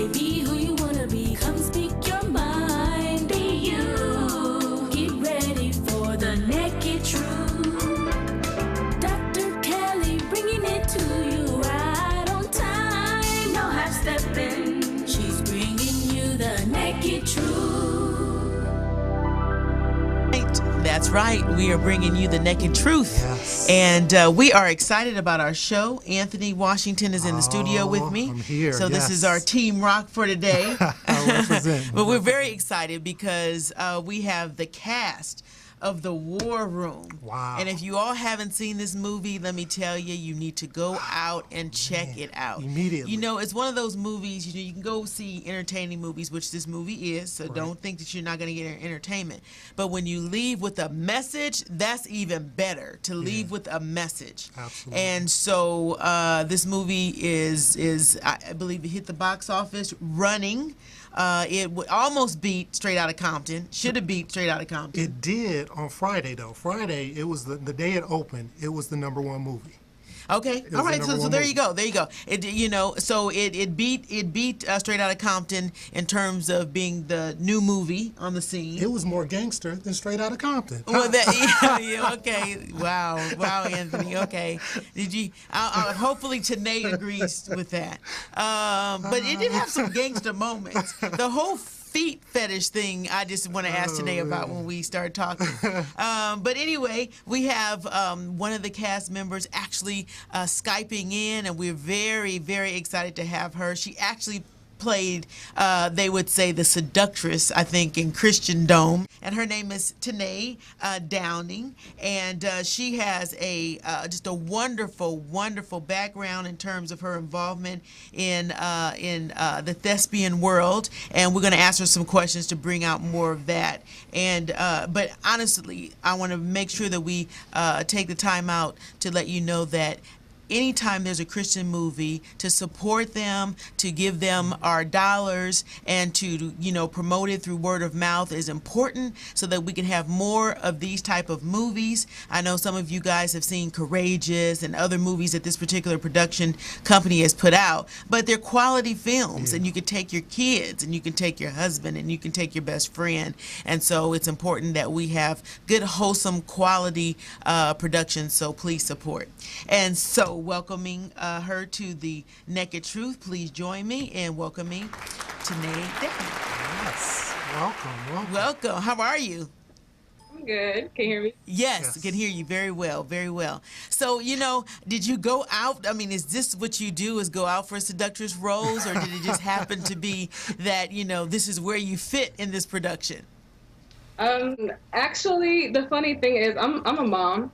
Be who you wanna be. Come speak your mind. Be you. Get ready for the Nakid Truth. Dr. Kelly bringing it to you right on time. No half stepping. She's bringing you the Nakid Truth. That's right. We are bringing you the Nakid Truth. Yes. And we are excited about our show. Anthony Washington is in the studio with me. I'm here. So this is our Team Rock for today. I represent. But we're very excited because we have the cast of The War Room. Wow. And if you all haven't seen this movie, let me tell you, you need to go out and check it out. Immediately. You know, it's one of those movies, you can go see entertaining movies, which this movie is, so don't think that you're not going to get entertainment. But when you leave with a message, that's even better, to leave with a message. Absolutely. And so this movie is I believe it hit the box office running. It almost beat Straight Outta Compton. Should have beat Straight Outta Compton. It did on Friday, though. Friday, it was the day it opened, it was the #1 movie. Okay, all right. So there you go. There you go. It beat Straight Outta Compton in terms of being the new movie on the scene. It was more gangster than Straight Outta Compton. Well, okay. Wow, Anthony. Okay. Did you? Hopefully, Tenae agrees with that. But it did have some gangster moments. The whole feet fetish thing, I just want to ask today about when we start talking. But anyway, we have one of the cast members actually Skyping in, and we're very, very excited to have her. She actually played, they would say, the seductress, I think, in Christendom. And her name is Tenae Downing. And she has just a wonderful, wonderful background in terms of her involvement in the thespian world. And we're going to ask her some questions to bring out more of that. And but honestly, I want to make sure that we take the time out to let you know that anytime there's a Christian movie, to support them, to give them our dollars, and to promote it through word of mouth is important, so that we can have more of these type of movies. I know some of you guys have seen Courageous and other movies that this particular production company has put out, but they're quality films, and you can take your kids, and you can take your husband, and you can take your best friend, and so it's important that we have good, wholesome, quality productions. So please support. And so, welcoming her to the Nakid Truth, please join me in welcoming Tenae Downing. Yes. Welcome. Welcome. How are you? I'm good. Can you hear me? Yes, I can hear you very well, very well. So, did you go out? I mean, is this what you do, is go out for seductress roles, or did it just happen to be that, this is where you fit in this production? Actually, the funny thing is I'm a mom.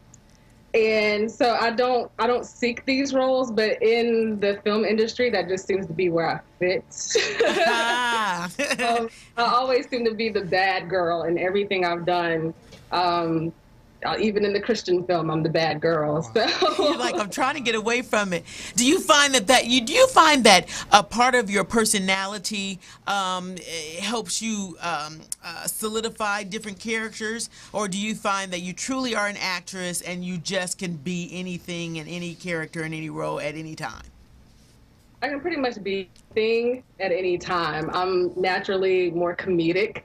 And so I don't seek these roles, but in the film industry, that just seems to be where I fit. I always seem to be the bad girl in everything I've done. Even in the Christian film, I'm the bad girl. So you're like, I'm trying to get away from it. Do you find that a part of your personality helps you solidify different characters, or do you find that you truly are an actress and you just can be anything and any character in any role at any time? I can pretty much be anything at any time. I'm naturally more comedic.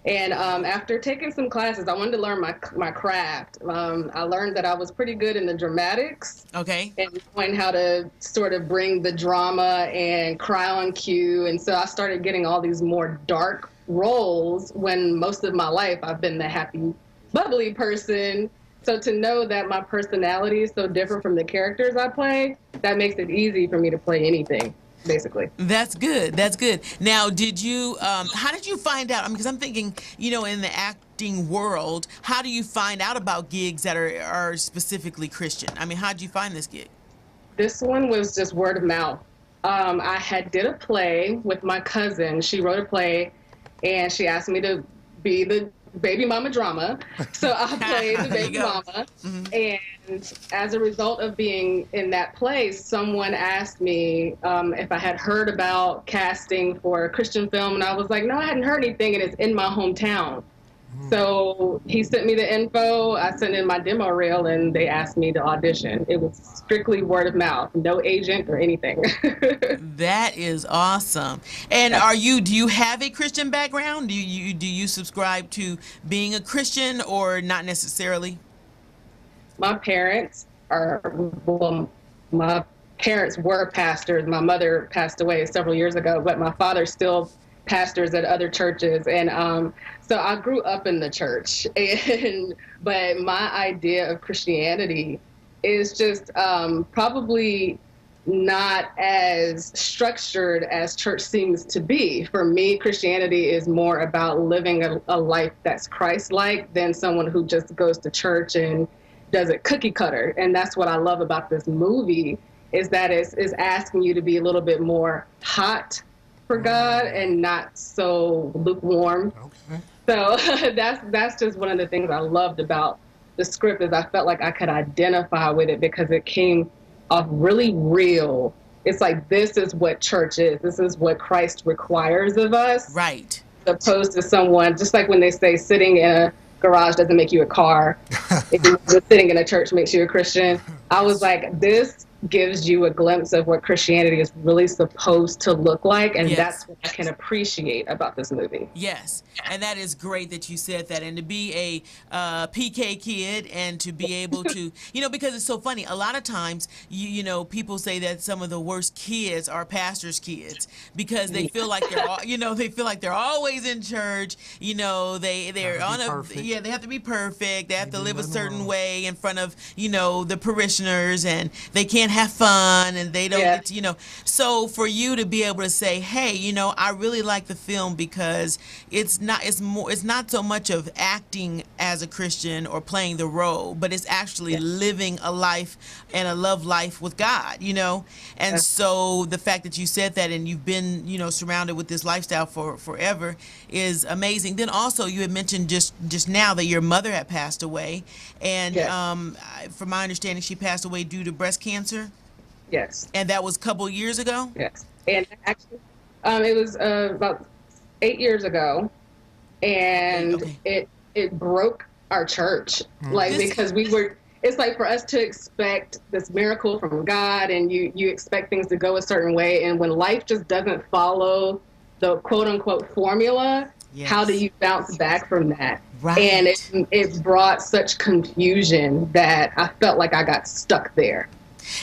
And after taking some classes, I wanted to learn my craft. I learned that I was pretty good in the dramatics. Okay. And knowing how to sort of bring the drama and cry on cue. And so I started getting all these more dark roles when most of my life I've been the happy, bubbly person. So to know that my personality is so different from the characters I play, that makes it easy for me to play anything. Basically. That's good. That's good. Now, did you, how did you find out? I mean, because I'm thinking, in the acting world, how do you find out about gigs that are specifically Christian? I mean, how did you find this gig? This one was just word of mouth. I did a play with my cousin. She wrote a play, and she asked me to be the baby mama drama. So I played the baby mama. And as a result of being in that play, someone asked me if I had heard about casting for a Christian film. And I was like, no, I hadn't heard anything. And it's in my hometown. So he sent me the info. I sent in my demo reel, and they asked me to audition. It was strictly word of mouth, no agent or anything. That is awesome. And do you have a Christian background? Do you subscribe to being a Christian or not necessarily? My parents are, well, my parents were pastors. My mother passed away several years ago, but my father still pastors at other churches. And so I grew up in the church. But my idea of Christianity is just probably not as structured as church seems to be. For me, Christianity is more about living a life that's Christ-like than someone who just goes to church and does it cookie cutter. And that's what I love about this movie, is that it's asking you to be a little bit more hot for God and not so lukewarm. Okay. So that's just one of the things I loved about the script, is I felt like I could identify with it because it came off really real. It's like, this is what church is. This is what Christ requires of us. Right. As opposed to someone, just like when they say sitting in a garage doesn't make you a car. If you're sitting in a church makes you a Christian. I was like, this gives you a glimpse of what Christianity is really supposed to look like, and that's what I can appreciate about this movie. Yes, and that is great that you said that. And to be a PK kid and to be able to, because it's so funny. A lot of times, people say that some of the worst kids are pastors' kids because they feel like they're, they feel like they're always in church. They're on they have to be perfect. They have to live a certain way in front of, the parishioners, and they can't have fun, and they don't get to, so for you to be able to say, hey, I really like the film because it's not so much of acting as a Christian or playing the role, but it's actually living a life and a love life with God, and so the fact that you said that and you've been, surrounded with this lifestyle for forever is amazing. Then also you had mentioned just now that your mother had passed away, and from my understanding, she passed away due to breast cancer. Yes. And that was a couple years ago? Yes. And actually, it was about 8 years ago, and it broke our church. Because it's like for us to expect this miracle from God, and you expect things to go a certain way, and when life just doesn't follow the quote-unquote formula, how do you bounce back from that? Right. And it brought such confusion that I felt like I got stuck there.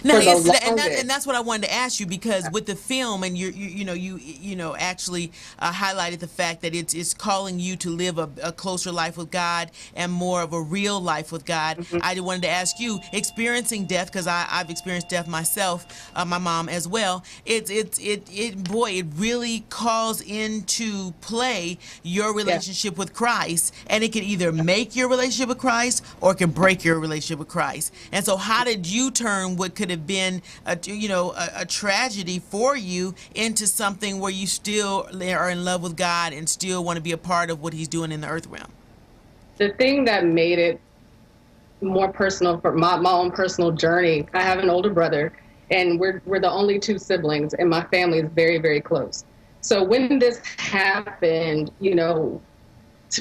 No, and that's what I wanted to ask you, because with the film, and you actually highlighted the fact that it's calling you to live a closer life with God and more of a real life with God. Mm-hmm. I wanted to ask you, experiencing death, because I've experienced death myself, my mom as well. It really calls into play your relationship with Christ, and it can either make your relationship with Christ or it can break your relationship with Christ. And so, how did you turn what could have been a tragedy for you into something where you still are in love with God and still want to be a part of what He's doing in the earth realm? The thing that made it more personal for my own personal journey, I have an older brother, and we're the only two siblings, and my family is very, very close. So when this happened,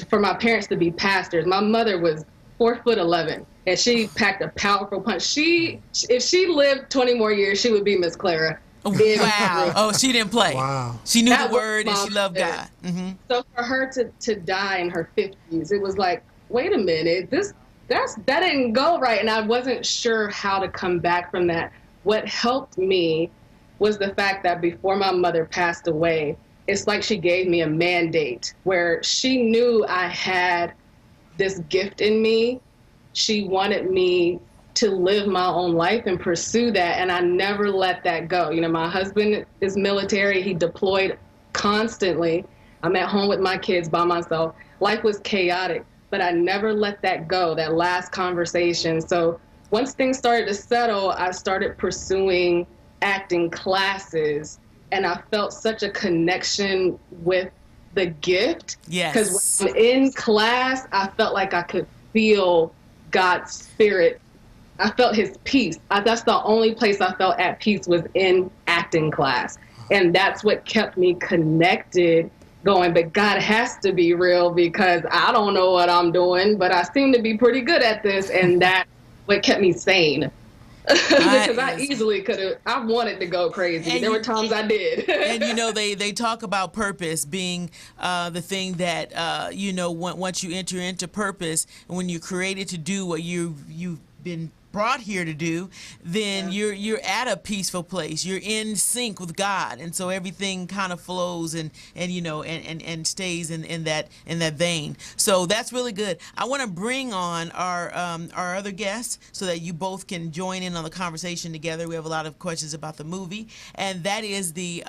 for my parents to be pastors, my mother was 4'11", and she packed a powerful punch. If she lived 20 more years, she would be Miss Clara. Wow. Oh, she didn't play. Wow. She knew the word and she loved God. Mm-hmm. So for her to die in her 50s, it was like, wait a minute, that didn't go right. And I wasn't sure how to come back from that. What helped me was the fact that before my mother passed away, it's like she gave me a mandate where she knew I had this gift in me. She wanted me to live my own life and pursue that, and I never let that go. My husband is military. He deployed constantly. I'm at home with my kids by myself. Life was chaotic, but I never let that go, that last conversation. So once things started to settle, I started pursuing acting classes, and I felt such a connection with the gift. Yes. Because when I'm in class, I felt like I could feel God's spirit. I felt His peace. That's the only place I felt at peace, was in acting class. And that's what kept me connected going, but God has to be real because I don't know what I'm doing, but I seem to be pretty good at this. And that's what kept me sane. Because I easily could have, I wanted to go crazy. There were times I did. And they talk about purpose being the thing that once you enter into purpose, and when you're created to do what you've been brought here to do, then you're at a peaceful place. You're in sync with God, and so everything kind of flows and stays in that vein. So that's really good. I want to bring on our other guests so that you both can join in on the conversation together. We have a lot of questions about the movie, and that is the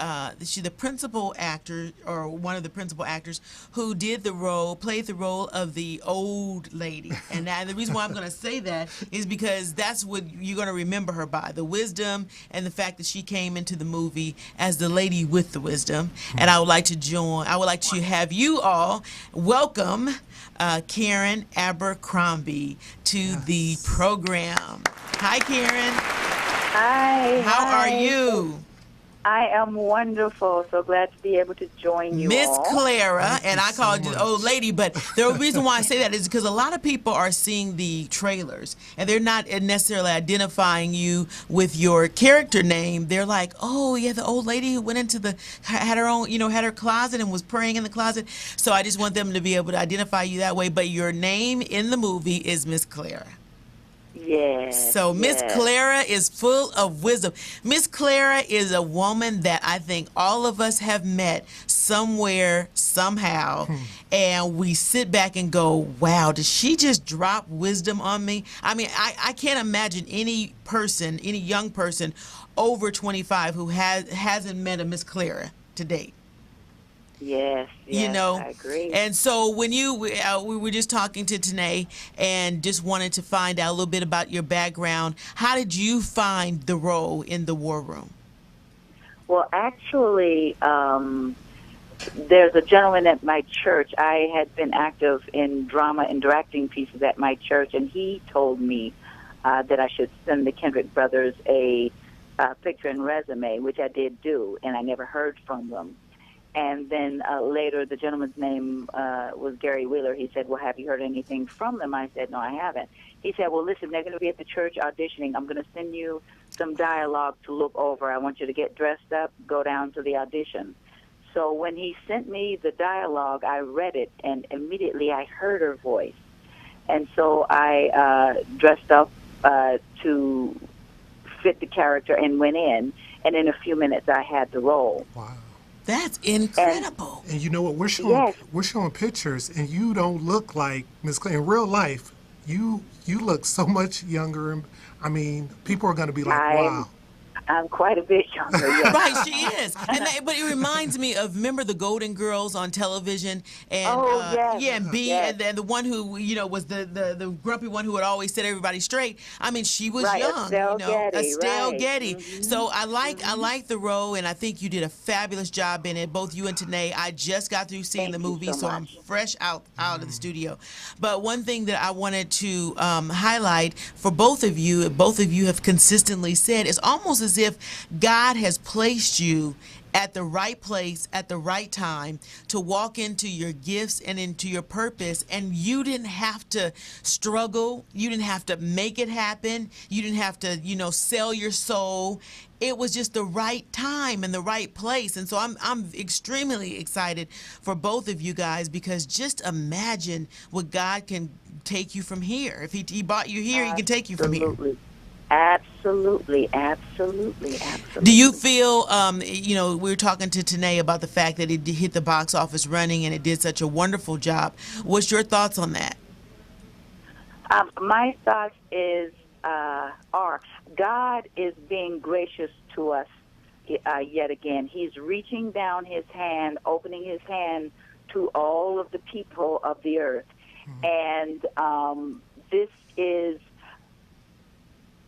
principal actor, or one of the principal actors, who played the role of the old lady. And the reason why I'm going to say that is because that's what you're going to remember her by, the wisdom and the fact that she came into the movie as the lady with the wisdom. And I would like to have you all welcome Karen Abercrombie to the program. Hi, Karen. Hi. How are you? I am wonderful. So glad to be able to join you Miss all. Clara, and I called you the old lady, but the reason why I say that is because a lot of people are seeing the trailers and they're not necessarily identifying you with your character name. They're like, oh yeah, the old lady who went had her own, had her closet and was praying in the closet. So I just want them to be able to identify you that way. But your name in the movie is Miss Clara. Yes. So Miss Clara is full of wisdom. Miss Clara is a woman that I think all of us have met somewhere, somehow, and we sit back and go, wow, did she just drop wisdom on me? I mean, I can't imagine any young person over 25 who hasn't met a Miss Clara to date. Yes, I agree. And so when we were just talking to Tenae and just wanted to find out a little bit about your background. How did you find the role in the war room? Well, actually, there's a gentleman at my church. I had been active in drama and directing pieces at my church, and he told me that I should send the Kendrick brothers a picture and resume, which I did do, and I never heard from them. And then later, the gentleman's name was Gary Wheeler. He said, well, have you heard anything from them? I said, no, I haven't. He said, well, listen, they're going to be at the church auditioning. I'm going to send you some dialogue to look over. I want you to get dressed up, go down to the audition. So when he sent me the dialogue, I read it, and immediately I heard her voice. And so I dressed up to fit the character and went in. And in a few minutes, I had the role. Wow. That's incredible. And you know what? We're showing pictures, and you don't look like Miss Clara. In real life, you look so much younger. I mean, people are going to be like, wow. I'm quite a bit younger, yes. Right, she is. But it reminds me of, remember the Golden Girls on television? And, and B, and the one who, was the grumpy one who would always set everybody straight. I mean, she was young, Estelle Getty. Mm-hmm. So I like the role, and I think you did a fabulous job in it, both you and Tenae. I just got through seeing the movie, so I'm fresh out of the studio. But one thing that I wanted to highlight for both of you have consistently said, it's almost as if God has placed you at the right place at the right time to walk into your gifts and into your purpose, and you didn't have to struggle, you didn't have to make it happen, you didn't have to sell your soul. It was just the right time and the right place. And so I'm extremely excited for both of you guys, because just imagine what God can take you from here. If he brought you here, he can take you from here. Absolutely. Do you feel, we were talking to Tenae about the fact that it hit the box office running and it did such a wonderful job. What's your thoughts on that? My thoughts are God is being gracious to us yet again. He's reaching down his hand, opening his hand to all of the people of the earth. And this is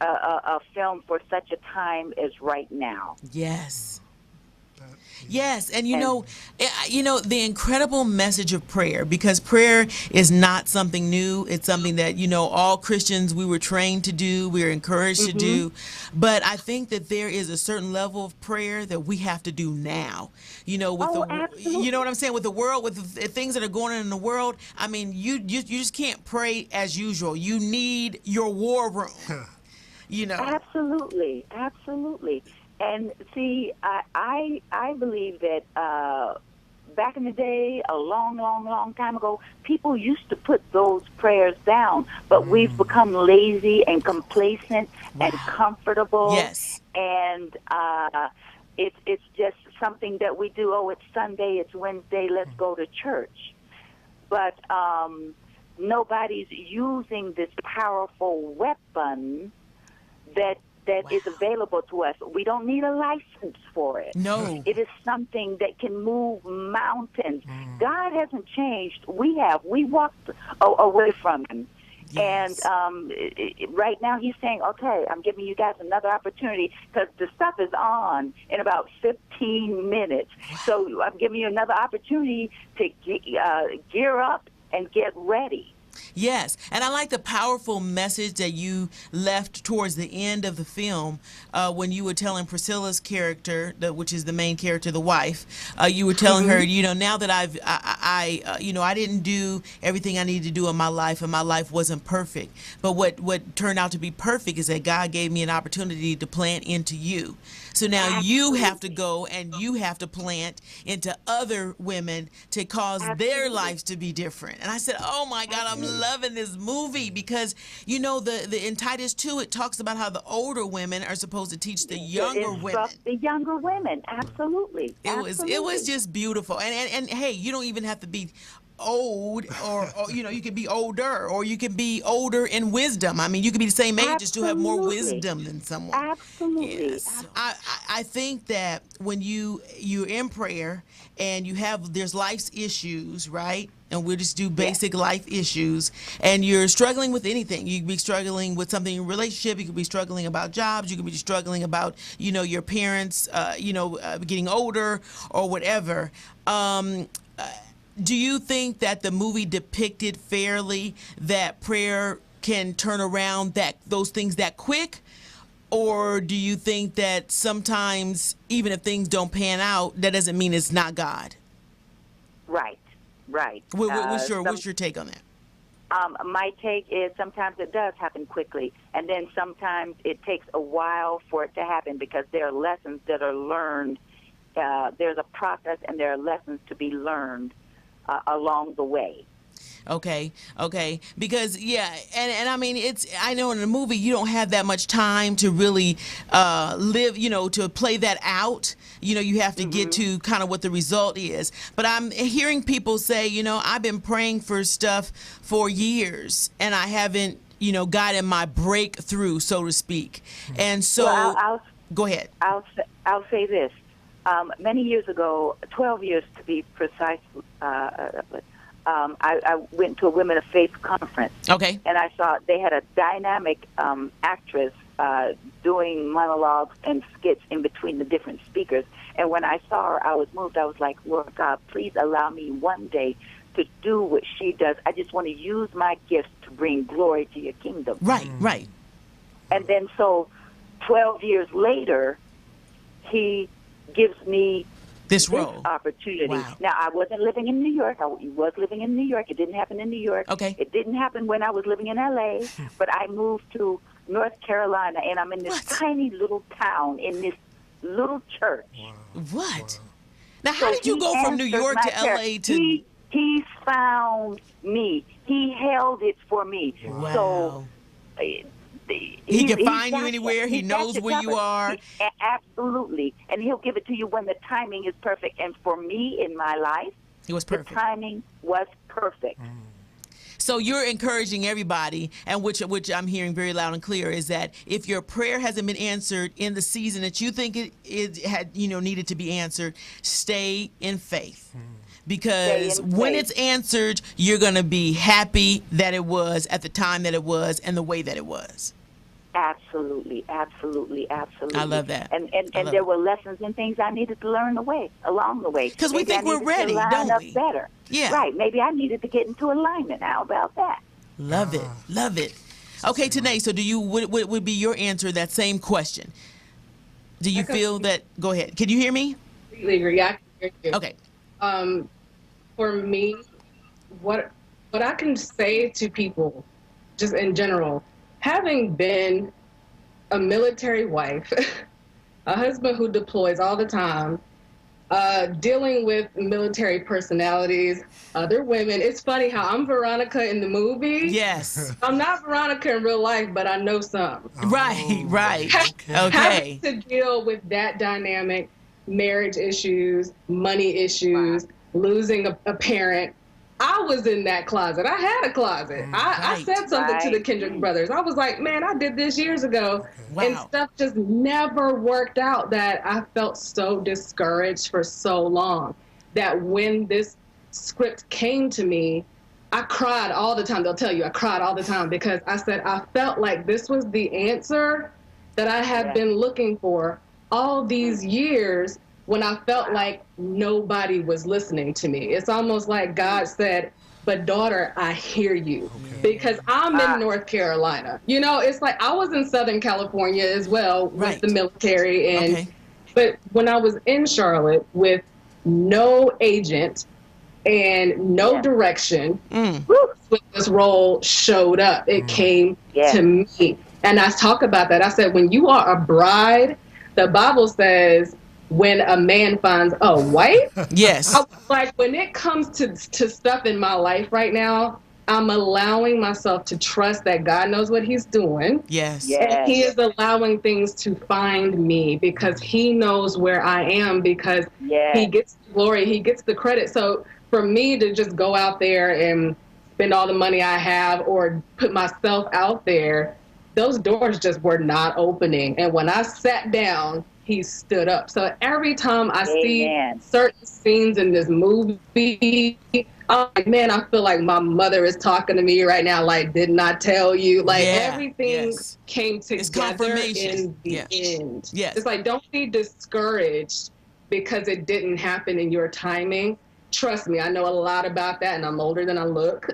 a film for such a time as right now. Yes. Yes, and you know, the incredible message of prayer, because prayer is not something new. It's something that, all Christians, we were trained to do, we are encouraged to do. But I think that there is a certain level of prayer that we have to do now. Absolutely. You know what I'm saying, with the world, with the things that are going on in the world. I mean, you just can't pray as usual. You need your war room. Absolutely. And see, I believe that back in the day, a long time ago, people used to put those prayers down, but we've become lazy and complacent and comfortable. Yes. And it's just something that we do. Oh, it's Sunday, it's Wednesday, let's go to church. But nobody's using this powerful weapon that is available to us. We don't need a license for it. No. It is something that can move mountains. God hasn't changed. We have. We walked away from him. Yes. And right now he's saying, okay, I'm giving you guys another opportunity because the stuff is on in about 15 minutes. So I'm giving you another opportunity to gear up and get ready. Yes, and I like the powerful message that you left towards the end of the film when you were telling Priscilla's character, which is the main character, the wife. You were telling her, now that I didn't do everything I needed to do in my life, and my life wasn't perfect. But what turned out to be perfect is that God gave me an opportunity to plant into you. So now you have to go and you have to plant into other women to cause their lives to be different. And I said, oh my God, I'm loving this movie because, the in Titus 2, it talks about how the older women are supposed to teach the younger women. The younger women, absolutely. It was just beautiful. And hey, you don't even have to be old or you can be older, or you can be older in wisdom. I mean, you can be the same age and still have more wisdom than someone. Absolutely. Yes. I think that when you're in prayer and there's life's issues, right? And we'll just do basic life issues, and you're struggling with anything. You could be struggling with something in a relationship. You could be struggling about jobs. You could be struggling about, your parents, getting older or whatever. Do you think that the movie depicted fairly that prayer can turn around those things that quick? Or do you think that sometimes, even if things don't pan out, that doesn't mean it's not God? Right. What's your take on that? My take is sometimes it does happen quickly, and then sometimes it takes a while for it to happen because there are lessons that are learned. There's a process, and there are lessons to be learned along the way. Okay. Because, and I mean, I know in the movie you don't have that much time to really live, to play that out. You have to get to kind of what the result is. But I'm hearing people say, I've been praying for stuff for years, and I haven't, gotten my breakthrough, so to speak. And so, go ahead. I'll say this. Many years ago, 12 years to be precise, I went to a Women of Faith conference. Okay. And I saw they had a dynamic actress doing monologues and skits in between the different speakers. And when I saw her, I was moved. I was like, Lord God, please allow me one day to do what she does. I just want to use my gifts to bring glory to your kingdom. Right. And then so 12 years later, he gives me this opportunity. Wow. Now, I wasn't living in New York. I was living in New York. It didn't happen in New York. Okay. It didn't happen when I was living in L.A., but I moved to North Carolina, and I'm in this tiny little town in this little church. Wow. What? Now, how did you go from New York to L.A. to... He found me. He held it for me. Wow. So... He can find you anywhere. He knows where you are. Absolutely. And he'll give it to you when the timing is perfect. And for me in my life, it was perfect. The timing was perfect. So you're encouraging everybody, and which I'm hearing very loud and clear, is that if your prayer hasn't been answered in the season that you think it had needed to be answered, stay in faith. Because when it's answered, you're going to be happy that it was at the time that it was and the way that it was. Absolutely, absolutely, absolutely. I love that. And I love there it. were lessons and things I needed to learn along the way. 'Cause we Maybe think I we're needed to ready, line don't up we? better. Yeah. Right. Maybe I needed to get into alignment. How about that? Love it. Love it. Okay, Tenae, so what would be your answer to that same question? Do you feel that, go ahead. Can you hear me? Completely agree. I can hear you. Okay. For me, what I can say to people, just in general, having been a military wife, a husband who deploys all the time, dealing with military personalities, other women. It's funny how I'm Veronica in the movie. Yes. I'm not Veronica in real life, but I know some. Right, right. Okay. Okay. Having to deal with that dynamic, marriage issues, money issues, losing a parent. I was in that closet. I had a closet. I Right. said something to the Right. Kendrick brothers. I was like, man, I did this years ago. Wow. And stuff just never worked out, that I felt so discouraged for so long that when this script came to me, I cried all the time. They'll tell you I cried all the time because I said I felt like this was the answer that I had been looking for all these years, when I felt like nobody was listening to me. It's almost like God said, but daughter, I hear you. Because I'm in North Carolina. You know, it's like I was in Southern California as well with Right. the military. And Okay. but when I was in Charlotte with no agent and no direction, when this role showed up, it came to me. And I talk about that. I said, when you are a bride, the Bible says, when a man finds a wife. Yes. Like when it comes to stuff in my life right now, I'm allowing myself to trust that God knows what he's doing. Yes. And he is allowing things to find me because he knows where I am, because he gets the glory, he gets the credit. So for me to just go out there and spend all the money I have or put myself out there, those doors just were not opening. And when I sat down, he stood up. So every time I see certain scenes in this movie, I'm like, man, I feel like my mother is talking to me right now. Like, didn't I tell you? Like everything came together in the end. Yes. It's like, don't be discouraged because it didn't happen in your timing. Trust me, I know a lot about that, and I'm older than I look.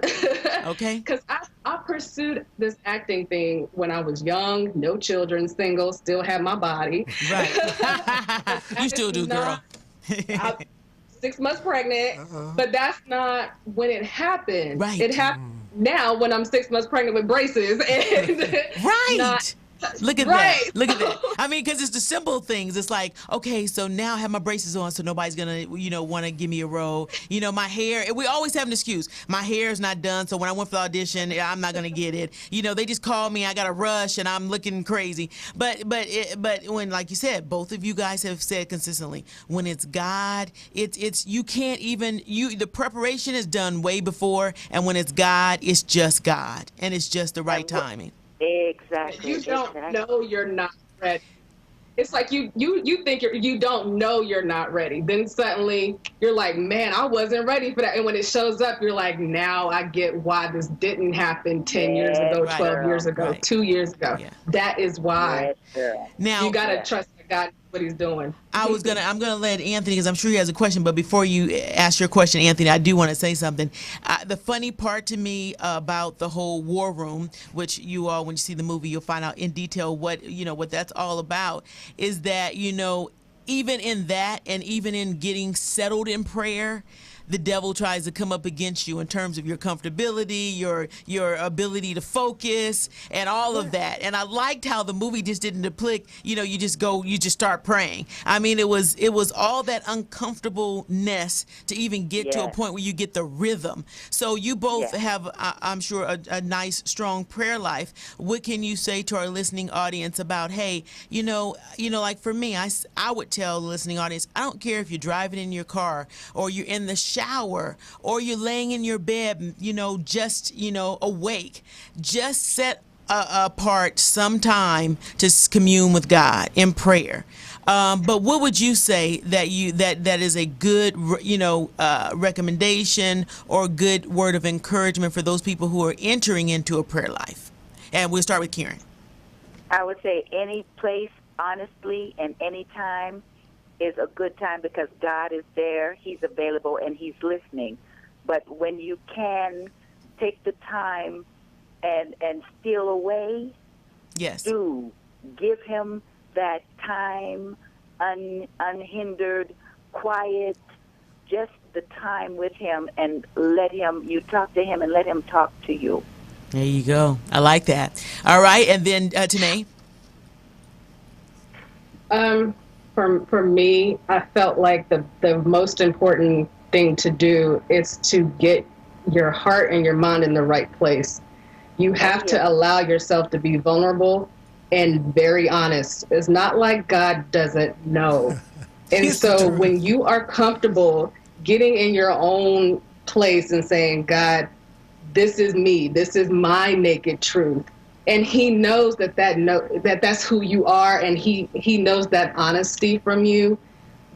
Okay. Because I pursued this acting thing when I was young, no children, single, still had my body. Right. You still do, girl. 6 months pregnant, but that's not when it happened. Right. It happened now when I'm 6 months pregnant with braces. And Right. Look at that. Look at that. I mean, because it's the simple things. It's like, okay, so now I have my braces on, so nobody's going to, want to give me a role. My hair, we always have an excuse. My hair is not done, so when I went for the audition, I'm not going to get it. They just call me, I got to rush, and I'm looking crazy. But when, like you said, both of you guys have said consistently, when it's God, it's you can't even, the preparation is done way before, and when it's God, it's just God, and it's just the right timing. Exactly. You don't know you're not ready. It's like you think you don't know you're not ready. Then suddenly you're like, man, I wasn't ready for that. And when it shows up, you're like, now I get why this didn't happen 10 years ago, 12 years ago, 2 years ago. Yeah. That is why. Now you gotta trust that God knows what he's doing. I'm gonna let Anthony, because I'm sure he has a question. But before you ask your question, Anthony, I do want to say something. The funny part to me about the whole war room, which you all, when you see the movie, you'll find out in detail what that's all about, is that even in that, and even in getting settled in prayer, the devil tries to come up against you in terms of your comfortability, your ability to focus, and all of that. And I liked how the movie just didn't depict, you just start praying. I mean, it was all that uncomfortableness to even get to a point where you get the rhythm. So you both have, I'm sure, a nice, strong prayer life. What can you say to our listening audience about, hey, like for me, I would tell the listening audience, I don't care if you're driving in your car or you're in the shower or you're laying in your bed, just awake. Just set apart some time to commune with God in prayer. But what would you say that is a good recommendation or good word of encouragement for those people who are entering into a prayer life? And we'll start with Karen. I would say any place, honestly, and any time is a good time because God is there, He's available, and He's listening. But when you can take the time and steal away, Yes. do give Him that time, unhindered, quiet, just the time with Him, and let Him, you talk to Him and let Him talk to you. There you go. I like that. All right, and then Tenae. For me, I felt like the most important thing to do is to get your heart and your mind in the right place. You have to allow yourself to be vulnerable and very honest. It's not like God doesn't know. And so when you are comfortable getting in your own place and saying, God, this is me, this is my naked truth. And He knows that that's who you are, and he knows that honesty from you.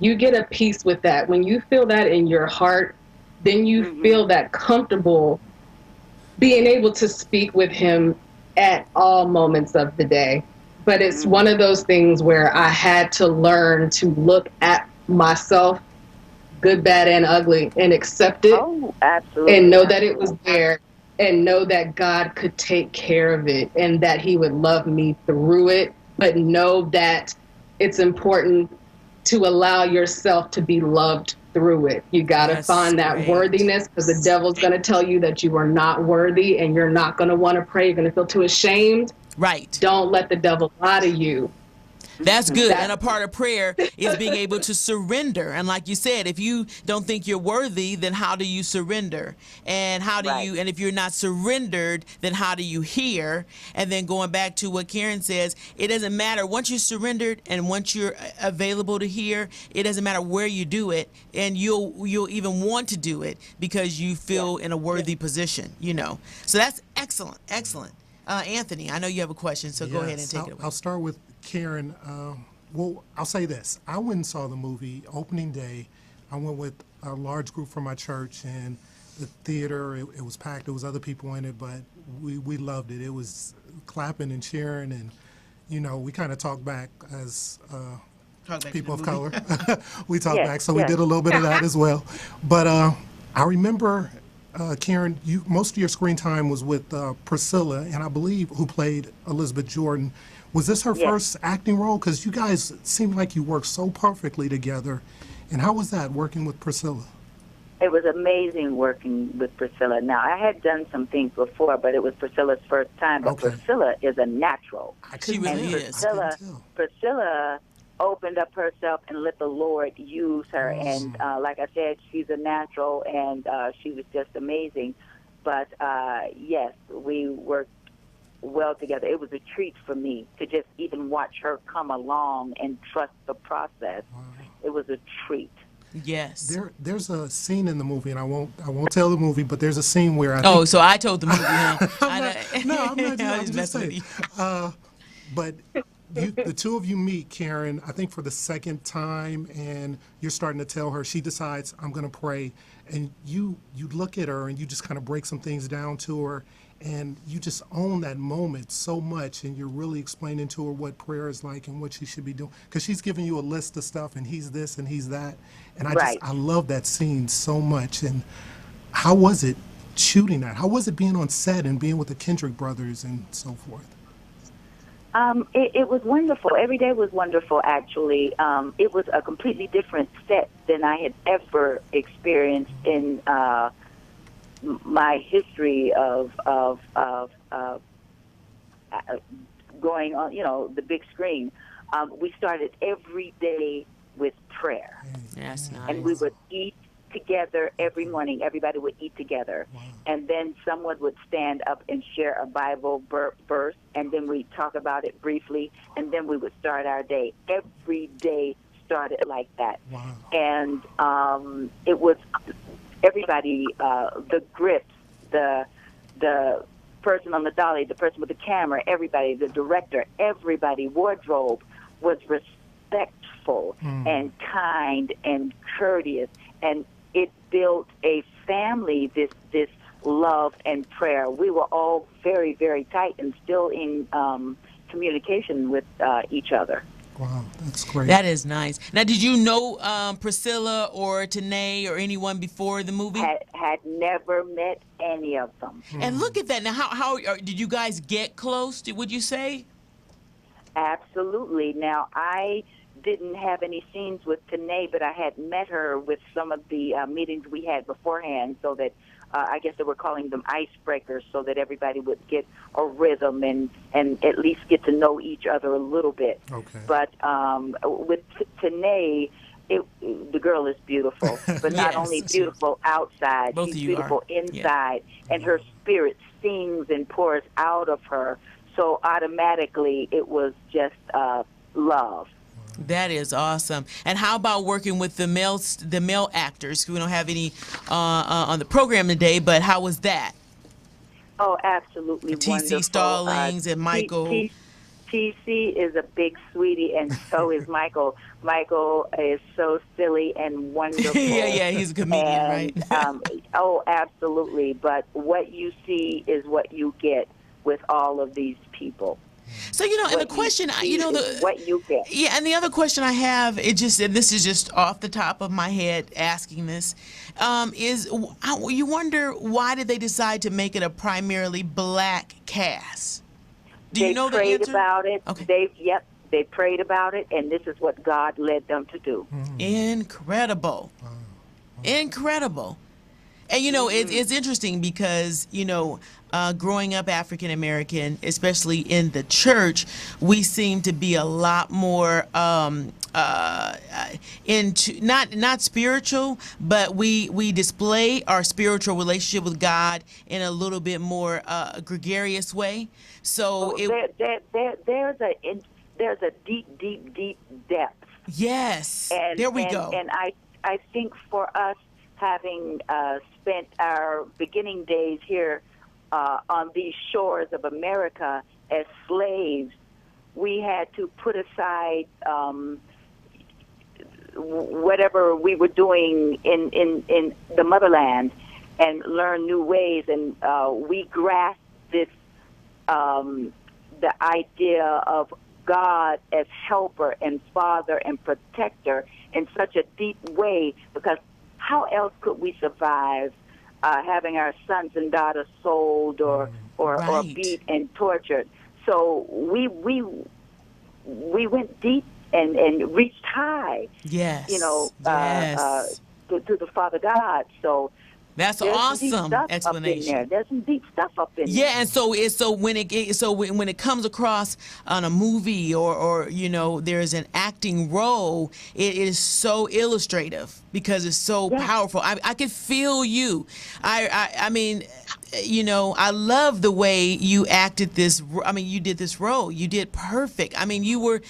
You get a peace with that. When you feel that in your heart, then you feel that comfortable being able to speak with Him at all moments of the day. But it's one of those things where I had to learn to look at myself, good, bad, and ugly, and accept it. Oh, absolutely. And know that it was there, and know that God could take care of it, and that He would love me through it. But know that it's important to allow yourself to be loved through it. You got to find that worthiness, because the devil's going to tell you that you are not worthy, and you're not going to want to pray. You're going to feel too ashamed. Right. Don't let the devil lie to you. That's good. And a part of prayer is being able to surrender. And like you said, if you don't think you're worthy, then how do you surrender? And how do you, and if you're not surrendered, then how do you hear? And then going back to what Karen says, it doesn't matter. Once you're surrendered and once you're available to hear, it doesn't matter where you do it. And you'll even want to do it because you feel in a worthy position, you know. So that's excellent. Excellent. Anthony, I know you have a question, so go ahead and take it away. I'll start with Karen. Well, I'll say this. I went and saw the movie opening day. I went with a large group from my church, and the theater, it was packed. There was other people in it, but we loved it. It was clapping and cheering, and, you know, we kind of talked back as people of color. We talked back, so we did a little bit of that as well. But I remember... Karen, most of your screen time was with Priscilla, and I believe who played Elizabeth Jordan. Was this her first acting role? Because you guys seemed like you worked so perfectly together. And how was that, working with Priscilla? It was amazing working with Priscilla. Now, I had done some things before, but it was Priscilla's first time. But Priscilla is a natural. She really is. Priscilla opened up herself and let the Lord use her. And like I said, she's a natural, and she was just amazing. But yes, we worked well together. It was a treat for me to just even watch her come along and trust the process. It was a treat. Yes. There's a scene in the movie, and I won't tell the movie, but there's a scene where I think, so I told the movie, huh? I'm just saying. But the two of you meet, Karen, I think for the second time, and you're starting to tell her, she decides, I'm going to pray. And you look at her and you just kind of break some things down to her, and you just own that moment so much, and you're really explaining to her what prayer is like and what she should be doing. Because she's giving you a list of stuff, and he's this and he's that. And I love that scene so much. And how was it shooting that? How was it being on set and being with the Kendrick brothers and so forth? It was wonderful. Every day was wonderful, actually. It was a completely different set than I had ever experienced in my history of going on, the big screen. We started every day with prayer. That's nice. And we would eat together every morning. Everybody would eat together. Wow. And then someone would stand up and share a Bible verse, and then we'd talk about it briefly, and then we would start our day. Every day started like that. Wow. And it was everybody, the grips, the person on the dolly, the person with the camera, everybody, the director, everybody, wardrobe was respectful and kind and courteous, and it built a family, this love and prayer. We were all very, very tight and still in communication with each other. Wow, that's great. That is nice. Now, did you know Priscilla or Tenae or anyone before the movie? Had never met any of them. And look at that. Now, how did you guys get close? Would you say? Absolutely. Now, I didn't have any scenes with Tenae, but I had met her with some of the meetings we had beforehand, so that I guess they were calling them icebreakers, so that everybody would get a rhythm and at least get to know each other a little bit. Okay. But with Tenae, the girl is beautiful, but not Yes. only beautiful outside, Both of she's you beautiful are. inside, and her spirit sings and pours out of her. So automatically, it was just love. That is awesome. And how about working with the male actors? We don't have any on the program today, but how was that? Oh, absolutely wonderful. T.C. Stallings and Michael. T.C. is a big sweetie, and so is Michael. Michael is so silly and wonderful. yeah, he's a comedian, right? Oh, absolutely. But what you see is what you get with all of these people. So, and the question, what you get. Yeah, and the other question I have, and this is just off the top of my head asking this, is you wonder why did they decide to make it a primarily black cast? Do you know the answer? They prayed about it. Okay. They prayed about it, and this is what God led them to do. Incredible. Incredible. And, it's interesting because, growing up African American, especially in the church, we seem to be a lot more into not spiritual, but we display our spiritual relationship with God in a little bit more gregarious way. So there's a deep depth. Yes, there we go. And I think for us, having spent our beginning days here on these shores of America as slaves, we had to put aside whatever we were doing in the motherland and learn new ways. And we grasped this, the idea of God as helper and father and protector in such a deep way, because how else could we survive having our sons and daughters sold or beat and tortured? So we went deep and reached high. Yes. To the Father God. So that's awesome explanation. There's some deep stuff up in there. Yeah, and when it comes across on a movie or there's an acting role, it is so illustrative because it's so powerful. I could feel you. I mean, I love the way you acted this. I mean, you did this role. You did perfect. I mean, you were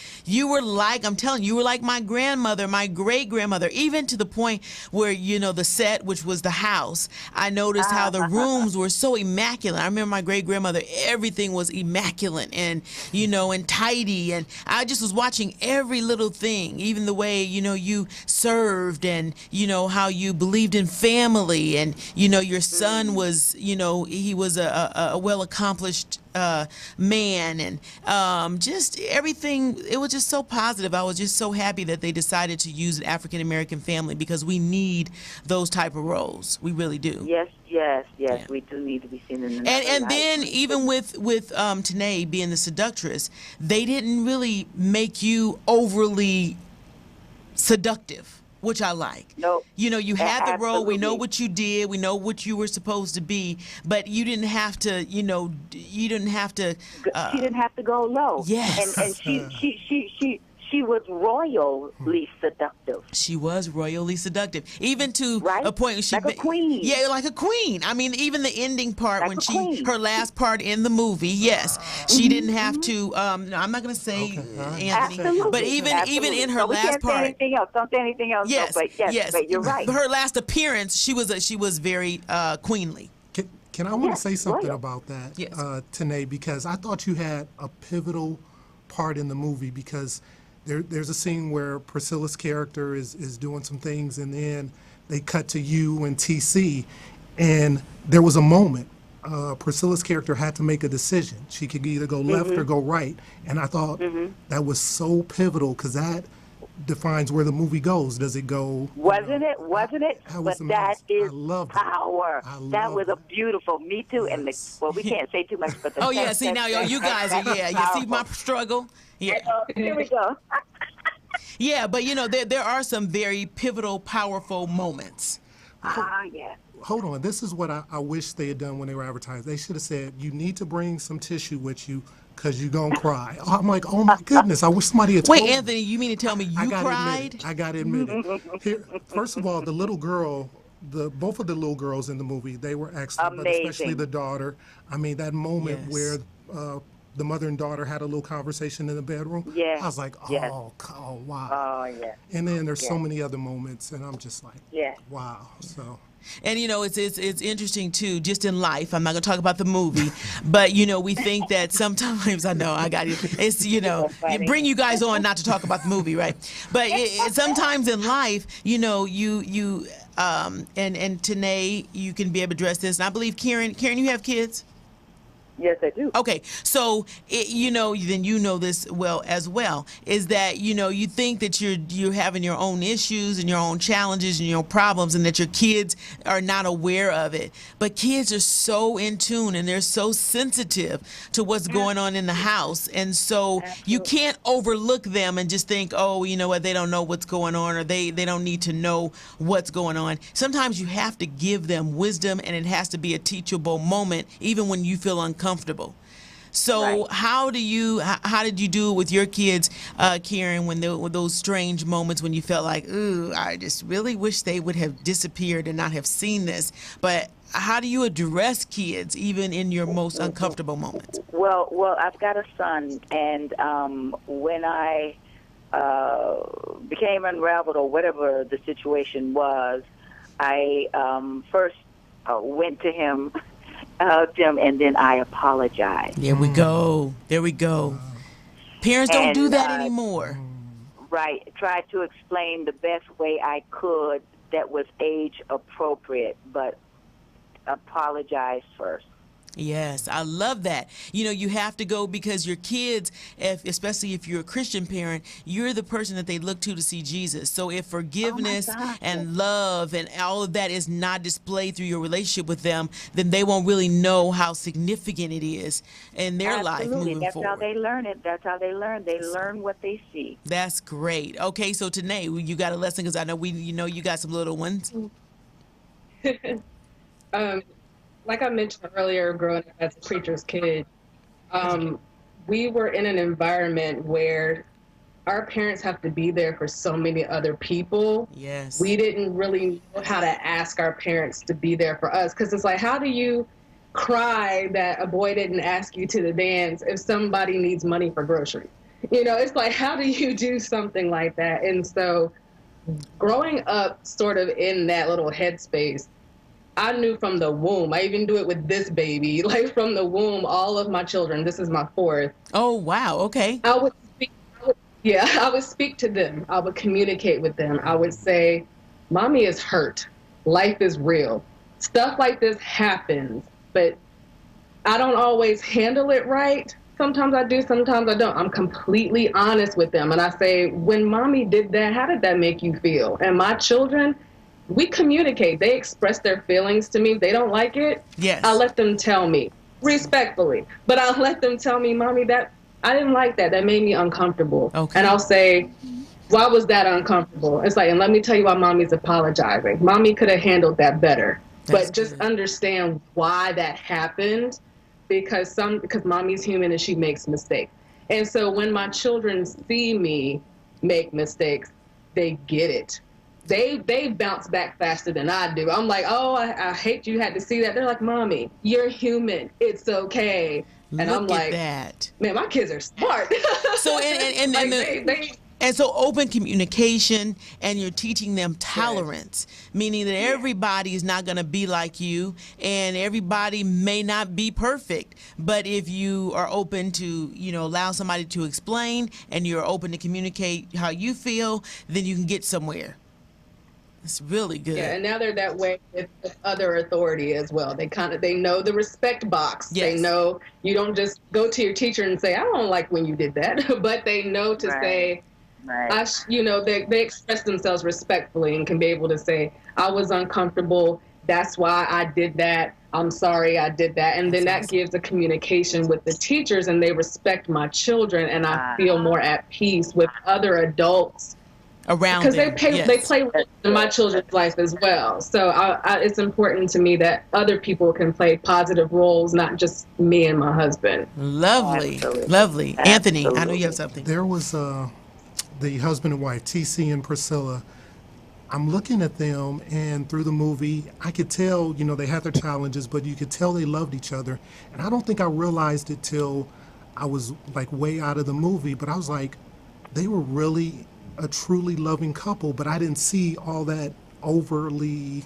like, I'm telling you, you were like my grandmother, my great grandmother, even to the point where the set, which was the house. I noticed how the rooms were so immaculate. I remember my great grandmother, everything was immaculate and, and tidy. And I just was watching every little thing, even the way, you served and, how you believed in family and, your son was, he was a well-accomplished man and just everything. It was just so positive. I was just so happy that they decided to use an African American family because we need those type of roles. We really do. Yes. Yeah. We do need to be seen in the and then even with Tenae being the seductress, they didn't really make you overly seductive, which I like. No. You had the role. Absolutely. We know what you did. We know what you were supposed to be. But you didn't have to. You didn't have to. She didn't have to go low. Yes. And she was royally seductive. She was royally seductive, even to a point where she like a queen. Yeah, like a queen. I mean, even the ending part Like when a queen. her last part in the movie. Yes, she didn't have to. I'm not going to say Anthony, Absolutely. but even in her we last can't part. Say anything else. Don't say anything else. Yes, no, but you're right. Her last appearance, she was very queenly. Can I want to say something about that, Yes. Tenae, because I thought you had a pivotal part in the movie because there's a scene where Priscilla's character is doing some things and then they cut to you and TC, and there was a moment Priscilla's character had to make a decision. She could either go left or go right. And I thought that was so pivotal because that defines where the movie goes. Does it go? Wasn't it? But that is power. That was a it. beautiful. Me too. Yes. And we can't say too much, but the Oh yeah, see now you guys are you see my struggle? Yeah. Here we go. Yeah, but there are some very pivotal, powerful moments. Yeah. Hold on. This is what I wish they had done when they were advertised. They should have said, you need to bring some tissue with you because you're going to cry. I'm like, oh, my goodness. I wish somebody had told Wait, me. Anthony, you mean to tell me you cried? I got to admit it. Here, first of all, the little girl, both of the little girls in the movie, they were excellent, but especially the daughter. I mean, that moment where the mother and daughter had a little conversation in the bedroom. Yeah. I was like, oh, wow. Oh, yeah. And then there's so many other moments, and I'm just like, wow. So. And it's interesting too, just in life. I'm not gonna talk about the movie, but we think that sometimes I know I got it. It's it bring you guys on not to talk about the movie, right? But sometimes in life, you and Tenae, you can be able to address this. And I believe Karen, you have kids. Yes, I do. Okay, so then this well as well is that you think that you're having your own issues and your own challenges and your own problems, and that your kids are not aware of it. But kids are so in tune and they're so sensitive to what's going on in the house, and so you can't overlook them and just think, oh, you know what, they don't know what's going on, or they don't need to know what's going on. Sometimes you have to give them wisdom, and it has to be a teachable moment, even when you feel uncomfortable. So how did you do it with your kids, Karen, when there were those strange moments when you felt like, ooh, I just really wish they would have disappeared and not have seen this? But how do you address kids even in your most uncomfortable moments? Well, I've got a son, and when I became unraveled or whatever the situation was, I first went to him. Jim, and then I apologize. There we go. Parents don't do that anymore. Right. Tried to explain the best way I could that was age appropriate, but apologize first. Yes, I love that. You have to go because your kids, especially if you're a Christian parent, you're the person that they look to see Jesus. So if forgiveness and love and all of that is not displayed through your relationship with them, then they won't really know how significant it is in their life moving That's forward. That's how they learn it. That's how they learn. They learn what they see. That's great. Okay, so Tenae, you got a lesson because I know you got some little ones. Like I mentioned earlier, growing up as a preacher's kid, we were in an environment where our parents have to be there for so many other people. Yes. We didn't really know how to ask our parents to be there for us, because it's like, how do you cry that a boy didn't ask you to the dance if somebody needs money for groceries? It's like, how do you do something like that? And so growing up sort of in that little headspace, I knew from the womb. I even do it with this baby. Like from the womb, all of my children, this is my fourth. Oh, wow. Okay. I would speak to them. I would communicate with them. I would say, Mommy is hurt. Life is real. Stuff like this happens, but I don't always handle it right. Sometimes I do, sometimes I don't. I'm completely honest with them. And I say, when Mommy did that, how did that make you feel? And my children, we communicate. They express their feelings to me. If they don't like it, yes, I let them tell me respectfully. But I'll let them tell me, Mommy, that I didn't like that. That made me uncomfortable. Okay. And I'll say, why was that uncomfortable? It's like, and let me tell you why Mommy's apologizing. Mommy could have handled that better. But just understand why that happened, because Mommy's human and she makes mistakes. And so when my children see me make mistakes, they get it. They bounce back faster than I do. I'm like, oh, I hate you had to see that. They're like, Mommy, you're human. It's okay. And I'm like, that. Man, my kids are smart. So and so open communication, and you're teaching them tolerance, meaning that everybody is not going to be like you, and everybody may not be perfect. But if you are open to, allow somebody to explain, and you're open to communicate how you feel, then you can get somewhere. It's really good. Yeah, and now they're that way with other authority as well. They know the respect box. They Yes. know you don't just go to your teacher and say, "I don't like when you did that," but they know to say, Right. they express themselves respectfully and can be able to say, "I was uncomfortable. That's why I did that. I'm sorry I did that." And then That's that awesome. gives a communication with the teachers, and they respect my children, and I feel more at peace with other adults Around because them. they Yes. play roles in my children's life as well. So it's important to me that other people can play positive roles, not just me and my husband. Lovely. Absolutely. Lovely. Anthony, I know you have Absolutely. something. There was the husband and wife, TC and Priscilla. I'm looking at them, and through the movie, I could tell, they had their challenges, but you could tell they loved each other. And I don't think I realized it till I was like way out of the movie, but I was like, they were really a truly loving couple, but I didn't see all that overly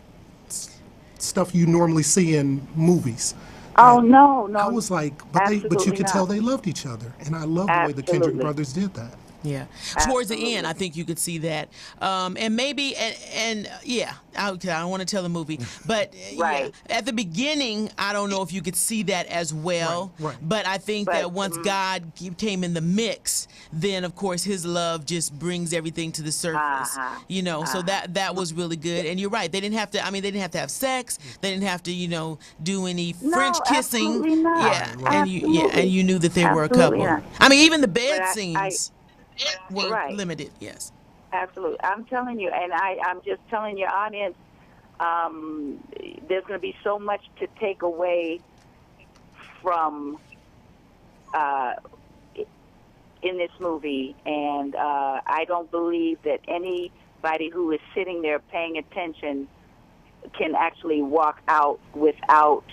stuff you normally see in movies. Oh And no, I no, was like, but you absolutely could tell not. they loved each other, and I love the way the Kendrick Absolutely. brothers did that. Yeah. Towards the end, Absolutely. I think you could see that. And maybe, and yeah, I don't want to tell the movie, but yeah, Right. at the beginning, I don't know if you could see that as well. Right, right. But I think But that once God came in the mix, then of course his love just brings everything to the surface. So that was really good. And you're right. They didn't have to, they didn't have to have sex. They didn't have to, do any French no, kissing. absolutely not. Yeah. Right, right. And you knew that they were a Absolutely couple. not. Even the But bed I scenes were right. limited. Yes. Absolutely. I'm telling you, and I'm just telling your audience, there's going to be so much to take away from in this movie, and I don't believe that anybody who is sitting there paying attention can actually walk out without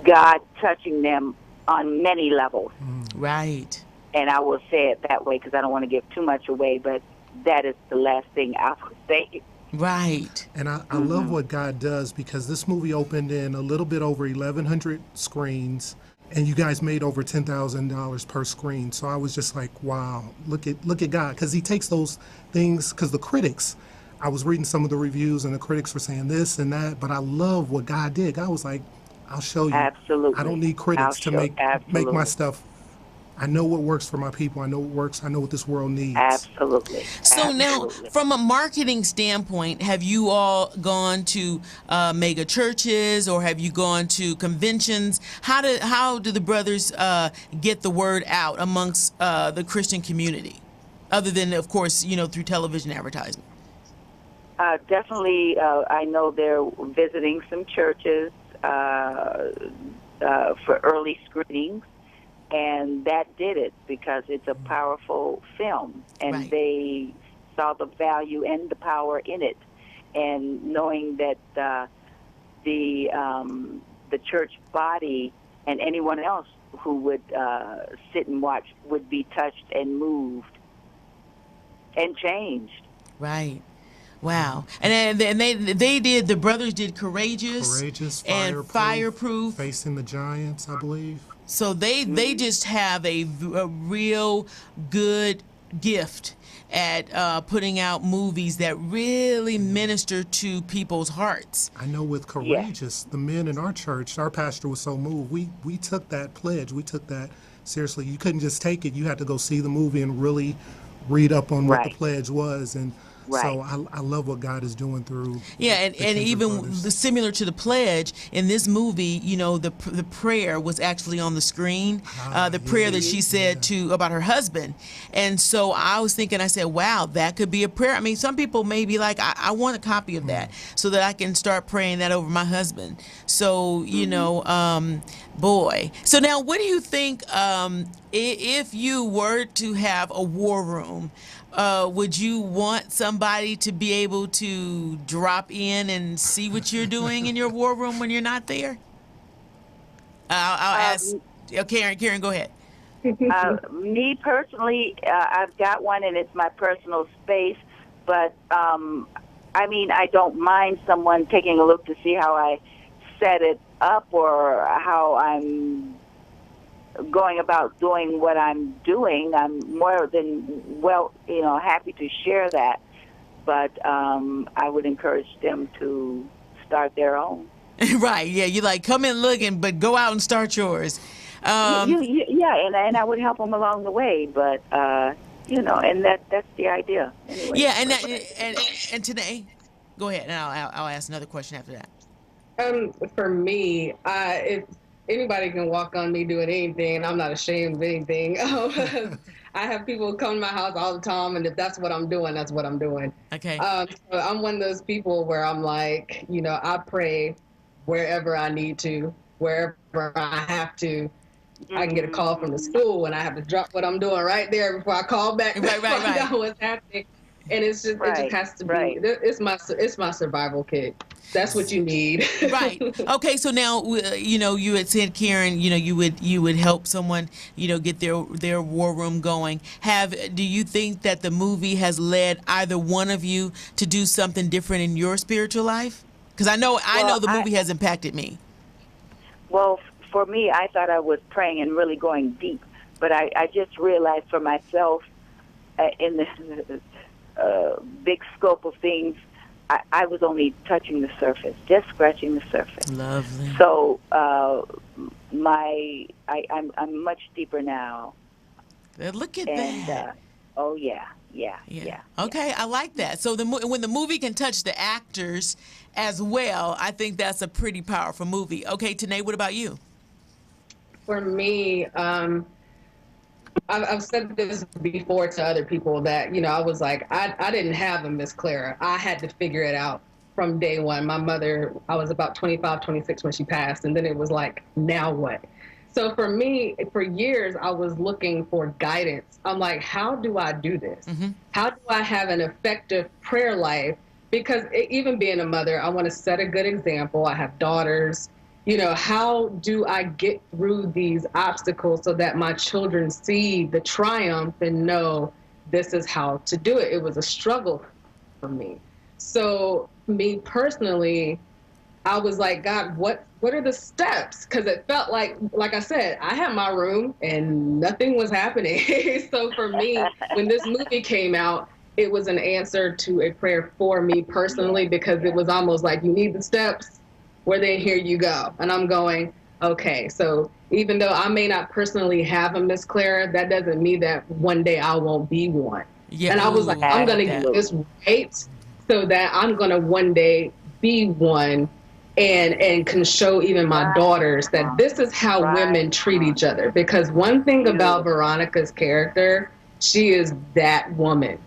God touching them on many levels. Right. And I will say it that way because I don't want to give too much away, but that is the last thing I will say. Right. And I love what God does, because this movie opened in a little bit over 1,100 screens, and you guys made over $10,000 per screen. So I was just like, wow, look at God, because He takes those things. Because the critics, I was reading some of the reviews, and the critics were saying this and that, but I love what God did. God was like, I'll show you. Absolutely. I don't need critics to make my absolutely. stuff. I know what works for my people. I know what works. I know what this world needs. Absolutely. So now, Absolutely. from a marketing standpoint, have you all gone to mega churches, or have you gone to conventions? How do the brothers get the word out amongst the Christian community, other than, of course, through television advertisement? Definitely, I know they're visiting some churches for early screenings, and that did it because it's a powerful film, and Right. they saw the value and the power in it, and knowing that the church body and anyone else who would sit and watch would be touched and moved and changed. Right. Wow. And the brothers did Courageous and Fireproof. Facing the Giants, I believe. So they just have a real good gift at putting out movies that really minister to people's hearts. I know with Courageous, the men in our church, our pastor was so moved. We took that pledge. We took that seriously. You couldn't just take it. You had to go see the movie and really read up on what the Right. pledge was. And so Right. I love what God is doing through. Yeah, and Kendrick even brothers. similar to the pledge in this movie, the prayer was actually on the screen. The prayer that she said about her husband, and so I was thinking, I said, wow, that could be a prayer. I mean, some people may be like, I want a copy of that so that I can start praying that over my husband. So boy. So now, what do you think? If you were to have a war room, would you want somebody to be able to drop in and see what you're doing in your war room when you're not there? I'll ask. Karen, go ahead. Me personally, I've got one, and it's my personal space. But I don't mind someone taking a look to see how I set it up or how I'm going about doing what I'm doing. I'm more than happy to share that. but I would encourage them to start their own. Right, yeah, you like come in looking, but go out and start yours. Yeah, and I would help them along the way, but and that's the idea. Anyway. Yeah, and today, go ahead, and I'll ask another question after that. For me, if anybody can walk on me doing anything, and I'm not ashamed of anything. I have people come to my house all the time, and if that's what I'm doing, that's what I'm doing. Okay. So I'm one of those people where I'm like, I pray wherever I need to, wherever I have to. I can get a call from the school, and I have to drop what I'm doing right there before I call back to find out what's happening. And it's just it just has to be. It's my survival kit. That's what you need. Right. Okay. So now, you had said, Karen, you would help someone, get their war room going. Do you think that the movie has led either one of you to do something different in your spiritual life? Because I know the movie has impacted me. Well, for me, I thought I was praying and really going deep, but I just realized for myself, in the big scope of things, I was only touching the surface, just scratching the surface. Lovely. So I'm much deeper now. Look at that. Oh yeah. Okay, I like that. So when the movie can touch the actors as well, I think that's a pretty powerful movie. Okay, Tenae, what about you? For me, I've said this before to other people that, I was like, I didn't have a Miss Clara. I had to figure it out from day one. My mother, I was about 25, 26 when she passed, and then it was like, now what? So for me, for years, I was looking for guidance. I'm like, how do I do this? Mm-hmm. How do I have an effective prayer life? Because even being a mother, I want to set a good example. I have daughters. How do I get through these obstacles so that my children see the triumph and know this is how to do it? It was a struggle for me. So me personally, I was like, God, what are the steps? Because it felt like I said, I had my room and nothing was happening. So for me, when this movie came out, it was an answer to a prayer for me personally, because it was almost like, you need the steps. Well, then here you go. And I'm going, okay. So even though I may not personally have a Miss Clara, that doesn't mean that one day I won't be one. Yeah. And I was like, I'm going to get this right so that I'm going to one day be one and can show even my daughters that this is how women treat each other. Because one thing about Veronica's character, she is that woman.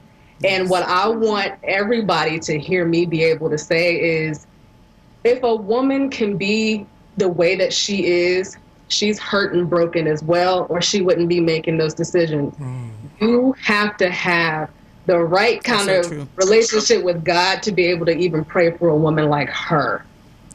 And what I want everybody to hear me be able to say is, if a woman can be the way that she is, she's hurt and broken as well, or she wouldn't be making those decisions. You have to have the right kind of relationship with God to be able to even pray for a woman like her.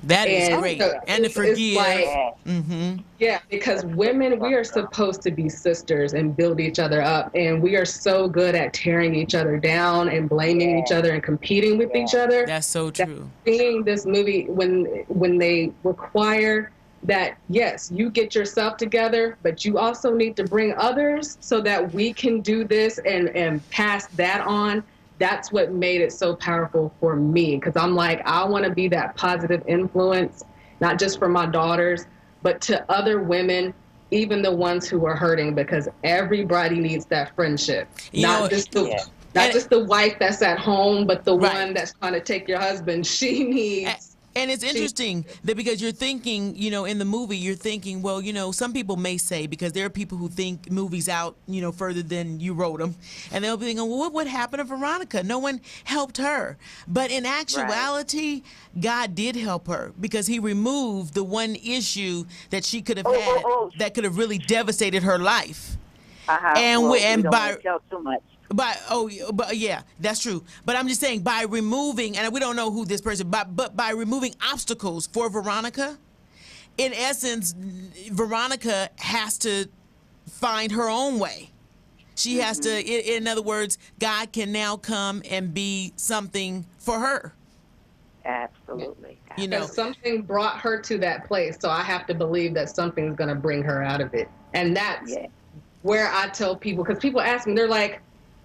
That is great. And to forgive. Yeah, because women, we are supposed to be sisters and build each other up. And we are so good at tearing each other down and blaming each other and competing with each other. That's so true. Seeing this movie, when they require that, yes, you get yourself together, but you also need to bring others so that we can do this and pass that on. That's what made it so powerful for me, because I'm like, I want to be that positive influence, not just for my daughters, but to other women, even the ones who are hurting, because everybody needs that friendship. Not just the wife that's at home, but the one that's trying to take your husband. She needs. And it's interesting that because you're thinking, in the movie, you're thinking, well, some people may say, because there are people who think movies out, further than you wrote them. And they'll be thinking, well, what happened to Veronica? No one helped her. But in actuality, God did help her, because he removed the one issue that she could have had that could have really devastated her life. And we don't want to tell too much. But yeah, that's true. But I'm just saying, by removing, and we don't know who this person, but by removing obstacles for Veronica, in essence, Veronica has to find her own way. She has to, in other words, God can now come and be something for her. Absolutely. Something brought her to that place, so I have to believe that something's going to bring her out of it. And that's where I tell people, because people ask me, they're like,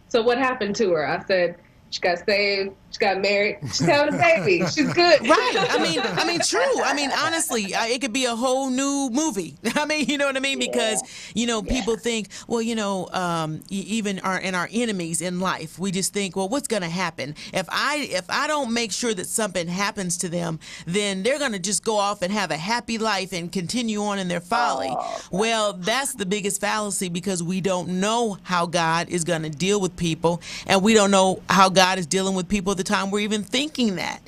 so what happened to her? I said, She got saved. She got married. She's having a baby. She's good. Right. I mean, true. I mean, honestly, it could be a whole new movie. I mean, you know what I mean? Because, people think, well, even in our enemies in life, we just think, well, what's going to happen? If I don't make sure that something happens to them, then they're going to just go off and have a happy life and continue on in their folly. Well, that's the biggest fallacy, because we don't know how God is going to deal with people, and we don't know how God is dealing with people at the time we're even thinking that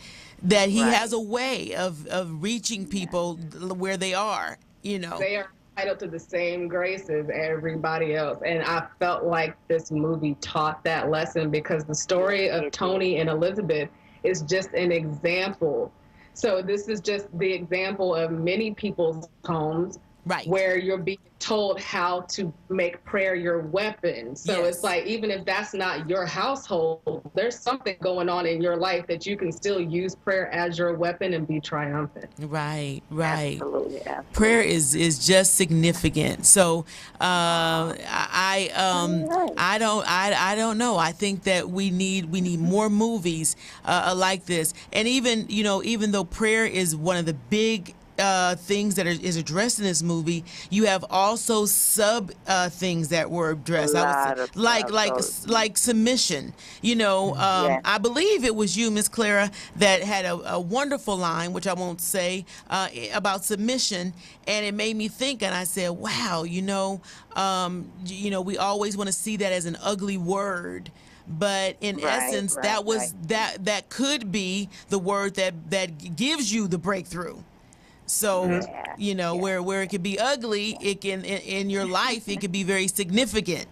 he has a way of reaching people where they are, They are entitled to the same grace as everybody else. And I felt like this movie taught that lesson, because the story of Tony and Elizabeth is just an example. So this is just the example of many people's homes, where you're being told how to make prayer your weapon. So it's like, even if that's not your household, there's something going on in your life that you can still use prayer as your weapon and be triumphant. Right. Absolutely. Prayer is just significant. So I don't know. I think that we need more movies like this. And even though prayer is one of the big things that is addressed in this movie, you have also sub things that were addressed. Like submission. I believe it was you, Miss Clara, that had a wonderful line, which I won't say, about submission, and it made me think. And I said, wow, we always want to see that as an ugly word. But in essence, that could be the word that gives you the breakthrough. So, where it could be ugly, it can in your life, it could be very significant.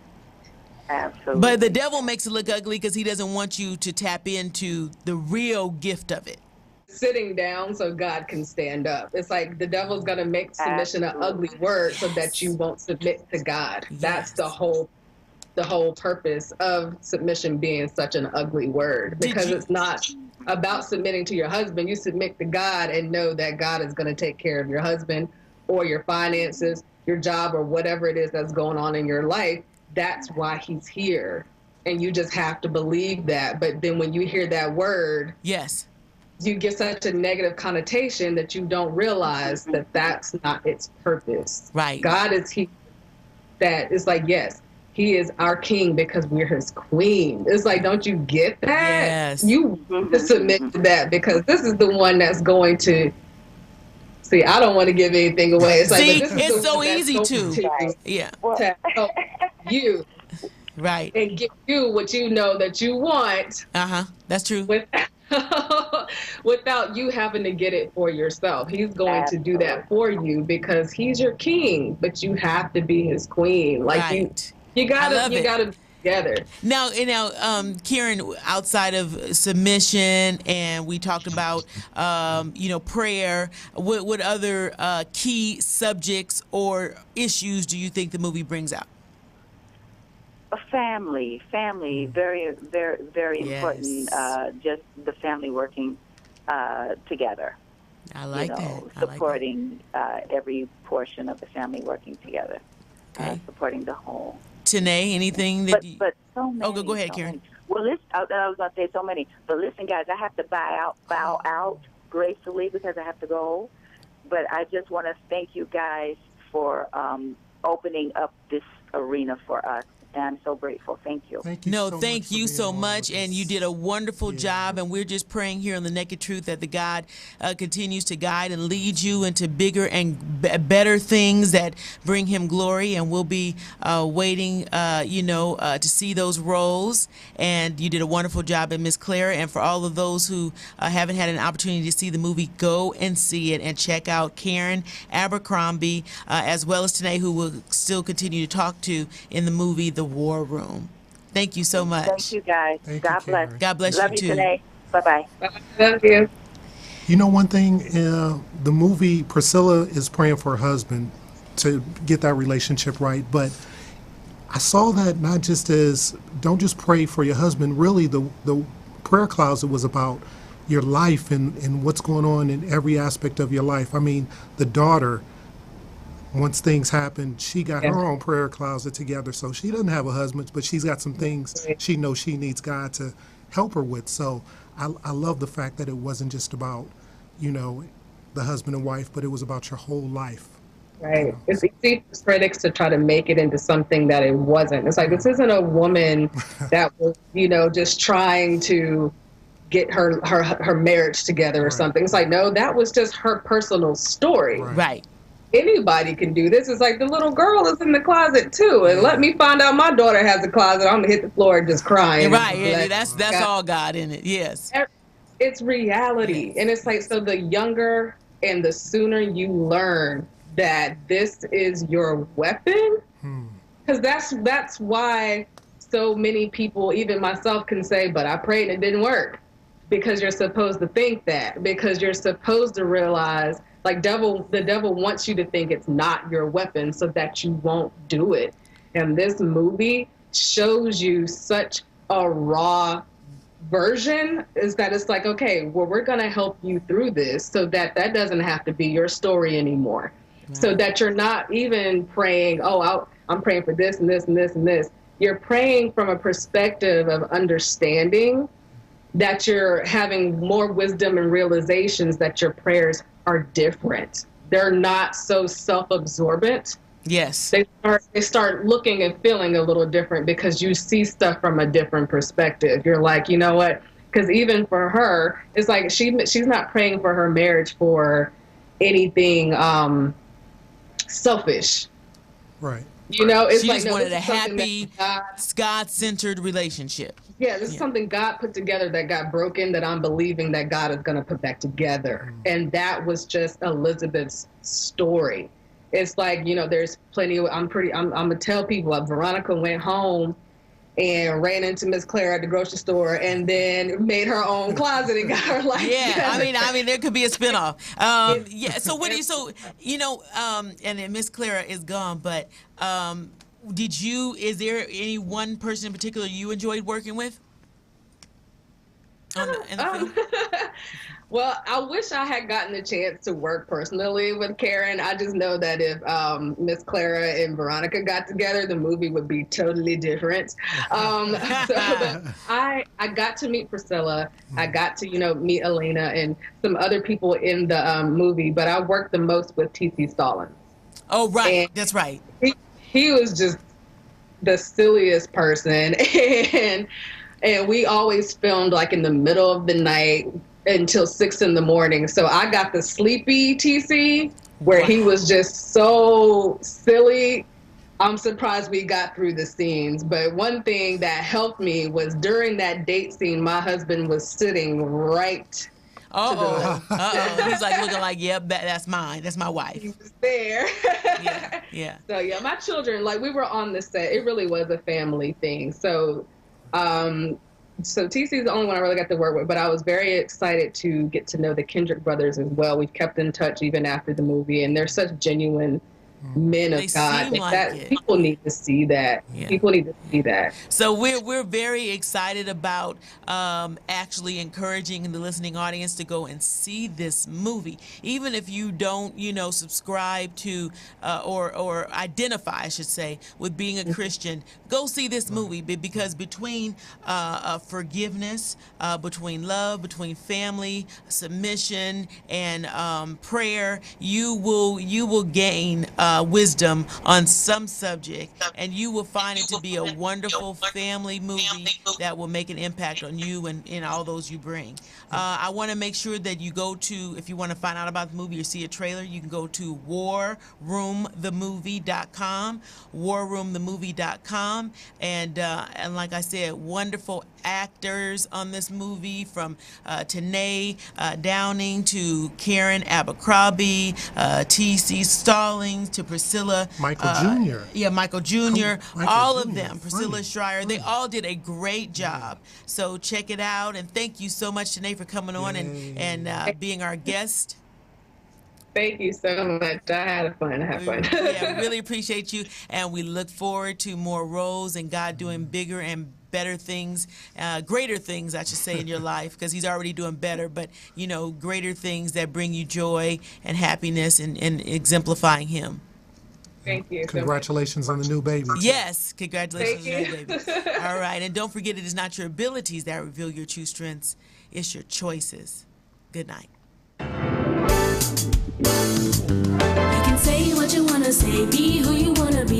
Absolutely. But the devil makes it look ugly because he doesn't want you to tap into the real gift of it. Sitting down so God can stand up. It's like the devil's going to make submission an ugly word so that you won't submit to God. That's the whole purpose of submission being such an ugly word, because it's not about submitting to your husband. You submit to God and know that God is going to take care of your husband or your finances, your job, or whatever it is that's going on in your life. That's why he's here. And you just have to believe that. But then when you hear that word, you get such a negative connotation that you don't realize that that's not its purpose. Right. God is here. That it's like, yes, he is our king because we're his queen. It's like, don't you get that? Yes. You want to submit to that, because this is the one that's going to see. I don't want to give anything away. It's like, see, but this is it's the so one easy to to help you, and give you what you know that you want. That's true. Without you having to get it for yourself. He's going to do that for you because he's your king, but you have to be his queen. Like you gotta be together. Now, Karen, outside of submission, and we talked about, prayer, what other key subjects or issues do you think the movie brings out? Family, very, very, very important. Just the family working together. I like that. Supporting every portion of the family working together. Supporting the whole. Tenae, anything that but so many. Oh, go ahead, Karen. Well, listen, I was going to say so many. But listen, guys, I have to bow out gracefully because I have to go. But I just want to thank you guys for opening up this arena for us. And I'm so grateful. Thank you. Thank you so much. And you did a wonderful job. And we're just praying here on the Nakid Truth that the God continues to guide and lead you into bigger and better things that bring him glory. And we'll be waiting, to see those roles. And you did a wonderful job at Miss Clara. And for all of those who haven't had an opportunity to see the movie, go and see it and check out Karen Abercrombie, as well as Tenae, who will still continue to talk to in the movie The War Room. Thank you so much. Thank you, guys. God bless. God bless Love you too. Today. Bye-bye. Love you. You know, one thing, the movie, Priscilla is praying for her husband to get that relationship right, but I saw that not just as, don't just pray for your husband. Really, the prayer closet was about your life and what's going on in every aspect of your life. I mean, the daughter, once things happened, she got her own prayer closet together. So she doesn't have a husband, but she's got some things she knows she needs God to help her with. So I love the fact that it wasn't just about, you know, the husband and wife, but it was about your whole life. Right. It's easy for critics to try to make it into something that it wasn't. It's like, this isn't a woman that was, you know, just trying to get her marriage together or something. It's like, no, that was just her personal story. Right. Anybody can do this. It's like, the little girl is in the closet too, and let me find out my daughter has a closet. I'm gonna hit the floor and just crying. Right. Like, That's all God in it. Yes. It's reality. And it's like, so the younger and the sooner you learn that this is your weapon, because that's why so many people, even myself, can say, but I prayed and it didn't work. Because you're supposed to think that, because you're supposed to realize, like, the devil wants you to think it's not your weapon so that you won't do it. And this movie shows you such a raw version, is that it's like, okay, well, we're going to help you through this so that doesn't have to be your story anymore. Right. So that you're not even praying, oh, I'm praying for this and this and this and this. You're praying from a perspective of understanding that you're having more wisdom and realizations that your prayers are different. They're not so self-absorbent. Yes. They start looking and feeling a little different because you see stuff from a different perspective. You're like, you know what? Because even for her, it's like she's not praying for her marriage for anything selfish. Right. You know, it's she like, just no, wanted a this is something happy, God-centered relationship. Yeah, this is something God put together that got broken, that I'm believing that God is going to put back together. And that was just Elizabeth's story. It's like, you know, there's plenty of, I'm going to tell people, Veronica went home and ran into Miss Clara at the grocery store and then made her own closet and got her life together. I mean, there could be a spinoff. So what do you, and then Miss Clara is gone, but, is there any one person in particular you enjoyed working with? In the film? Well, I wish I had gotten the chance to work personally with Karen. I just know that if Miss Clara and Veronica got together, the movie would be totally different. I got to meet Priscilla. I got to, meet Elena and some other people in the movie, but I worked the most with T.C. Stallings. Oh, right. And that's right. He was just the silliest person. And we always filmed like in the middle of the night until 6 a.m. So I got the sleepy TC where he was just so silly. I'm surprised we got through the scenes. But one thing that helped me was during that date scene, my husband was sitting right. He's like looking like, yep, that's mine. That's my wife. He was there. Yeah. So yeah, my children, like, we were on the set. It really was a family thing. So TC is the only one I really got to work with, but I was very excited to get to know the Kendrick brothers as well. We've kept in touch even after the movie, and they're such genuine men of God. People need to see that. Yeah. People need to see that. So we're very excited about actually encouraging the listening audience to go and see this movie, even if you don't, subscribe to or identify, I should say, with being a Christian. Go see this movie, because between forgiveness, between love, between family, submission, and prayer, you will gain wisdom on some subject, and you will find it to be a wonderful family movie that will make an impact on you and all those you bring. I want to make sure that you go to, if you want to find out about the movie or see a trailer, you can go to warroomthemovie.com, warroomthemovie.com, and like I said, wonderful actors on this movie, from Tenae Downing to Karen Abercrombie, T.C. Stallings to Priscilla. Michael Jr. Yeah, Michael Jr. All of them. Priscilla Schreier. They all did a great job. So check it out. And thank you so much, Tenae, for coming on and being our guest. Thank you so much. I had fun. Yeah, really appreciate you. And we look forward to more roles and God doing bigger and better things, greater things, I should say, in your life, because he's already doing better, but, greater things that bring you joy and happiness and exemplifying him. Thank you. Congratulations on the new baby. Yes, congratulations, Thank you. baby. All right, and don't forget, it is not your abilities that reveal your true strengths; it's your choices. Good night. You can say what you wanna say, be who you wanna be.